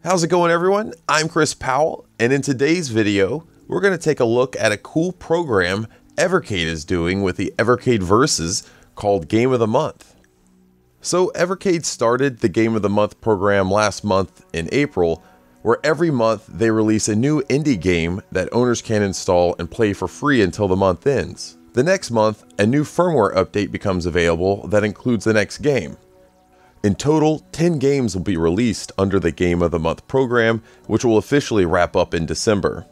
How's it going, everyone? I'm Chris Powell, and in today's video, we're going to take a look at a cool program Evercade is doing with the Evercade Versus called Game of the Month. So Evercade started the Game of the Month program last month in April, where every month they release a new indie game that owners can install and play for free until the month ends. The next month, a new firmware update becomes available that includes the next game. In total, 10 games will be released under the Game of the Month program, which will officially wrap up in December.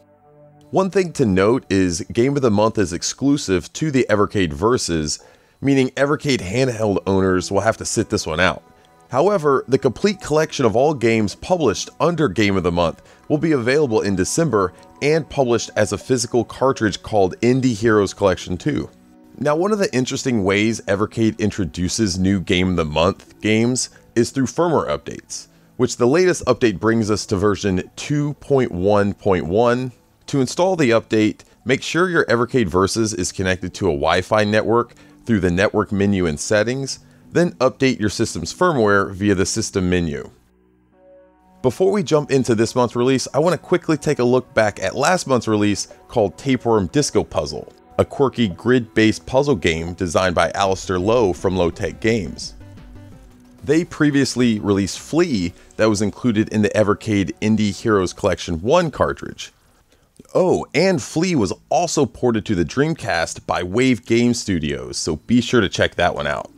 One thing to note is Game of the Month is exclusive to the Evercade Versus, meaning Evercade handheld owners will have to sit this one out. However, the complete collection of all games published under Game of the Month will be available in December and published as a physical cartridge called Indie Heroes Collection 2. Now, one of the interesting ways Evercade introduces new Game of the Month games is through firmware updates, which the latest update brings us to version 2.1.1. To install the update, make sure your Evercade Versus is connected to a Wi-Fi network through the network menu and settings, then update your system's firmware via the system menu. Before we jump into this month's release, I want to quickly take a look back at last month's release called Tapeworm Disco Puzzle, a quirky grid-based puzzle game designed by Alastair from Lowtek Games. They previously released Flea that was included in the Evercade Indie Heroes Collection 1 cartridge. Oh, and Flea was also ported to the Dreamcast by Wave Game Studios, so be sure to check that one out.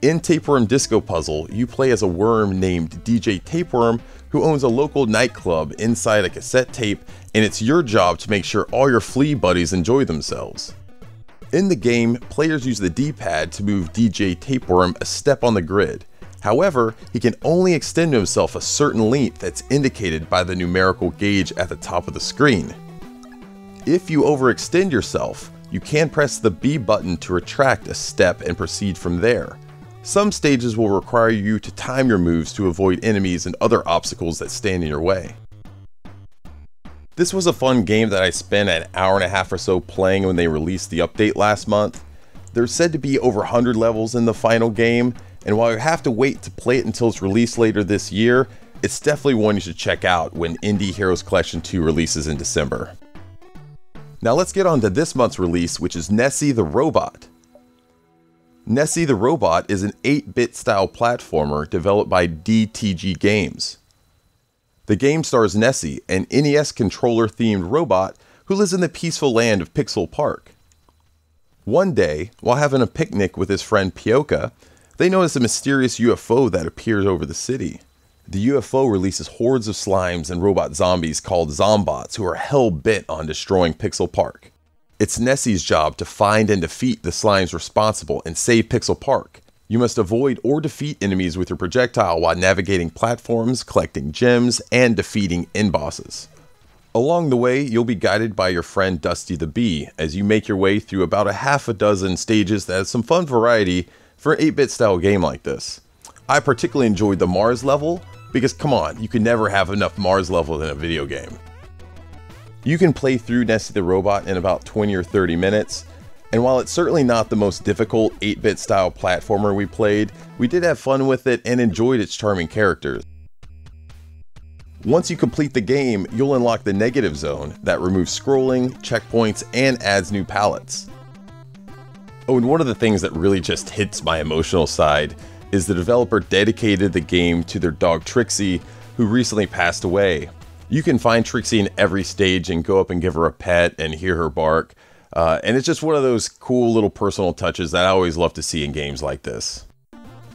In Tapeworm Disco Puzzle, you play as a worm named DJ Tapeworm who owns a local nightclub inside a cassette tape, and it's your job to make sure all your Flea buddies enjoy themselves. In the game, players use the D-pad to move DJ Tapeworm a step on the grid. However, he can only extend himself a certain length that's indicated by the numerical gauge at the top of the screen. If you overextend yourself, you can press the B button to retract a step and proceed from there. Some stages will require you to time your moves to avoid enemies and other obstacles that stand in your way. This was a fun game that I spent an hour and a half or so playing when they released the update last month. There's said to be over 100 levels in the final game, and while you have to wait to play it until it's released later this year, it's definitely one you should check out when Indie Heroes Collection 2 releases in December. Now let's get on to this month's release, which is Nessy the Robot. Nessy the Robot is an 8-bit style platformer developed by DTG Games. The game stars Nessy, an NES controller-themed robot who lives in the peaceful land of Pixel Park. One day, while having a picnic with his friend Pioka, they notice a mysterious UFO that appears over the city. The UFO releases hordes of slimes and robot zombies called Zombots who are hell-bent on destroying Pixel Park. It's Nessy's job to find and defeat the slimes responsible and save Pixel Park. You must avoid or defeat enemies with your projectile while navigating platforms, collecting gems, and defeating end bosses. Along the way, you'll be guided by your friend Dusty the Bee as you make your way through about a half a dozen stages that has some fun variety for an 8-bit style game like this. I particularly enjoyed the Mars level because, come on, you can never have enough Mars levels in a video game. You can play through Nessy the Robot in about 20 or 30 minutes, and while it's certainly not the most difficult 8-bit style platformer we played, we did have fun with it and enjoyed its charming characters. Once you complete the game, you'll unlock the negative zone that removes scrolling, checkpoints, and adds new palettes. Oh, and one of the things that really just hits my emotional side is the developer dedicated the game to their dog Trixie, who recently passed away. You can find Trixie in every stage and go up and give her a pet and hear her bark. And it's just one of those cool little personal touches that I always love to see in games like this.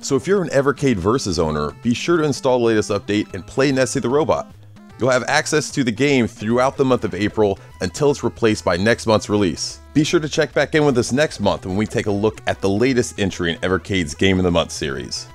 So if you're an Evercade Versus owner, be sure to install the latest update and play Nessy the Robot. You'll have access to the game throughout the month of April until it's replaced by next month's release. Be sure to check back in with us next month when we take a look at the latest entry in Evercade's Game of the Month series.